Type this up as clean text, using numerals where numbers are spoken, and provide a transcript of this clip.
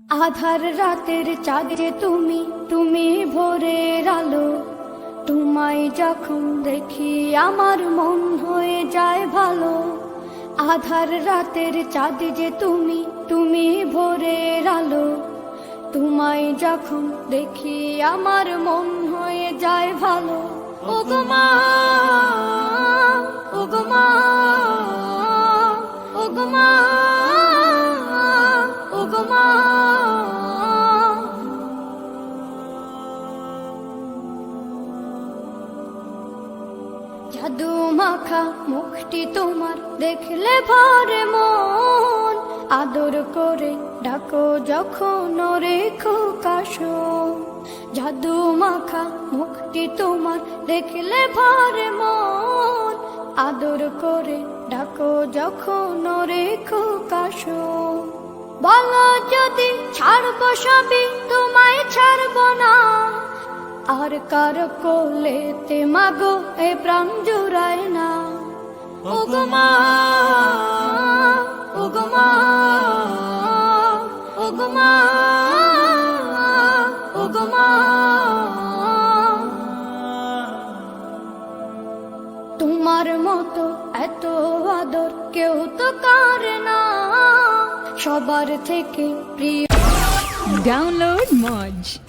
আধার রাতের চাঁদ যে তুমি, তুমি ভোরের আলো। তোমায় যখন দেখি আমার মন হয়ে যায় ভালো। আধার রাতের চাঁদ যে তুমি, তুমি ভোরের আলো। তোমায় যখন দেখি আমার মন হয়ে যায় ভালো। ওগো মা, ওগো মা, ওগো মা, ওগো মা। জাদু মাখা মুখটি তোমার দেখলে ভরে মন। আদর করে ডাকো যখন রেখো কাশো। জাদু মাখা মুখটি তোমার দেখলে ভরে মন। আদর করে ডাকো যখন রেখো কাশো। বলো যদি ছাড়বো সবই, তোমায় ছাড়বো না। আর কার কোলেতে মাগো এ প্রাণ জুড়ায় না। ওগো মা, ওগো মা, ওগো মা, ওগো মা। তোমার মতো এত আদর কেউ তো করে না। সবার থেকে প্রিয়। Download Moj.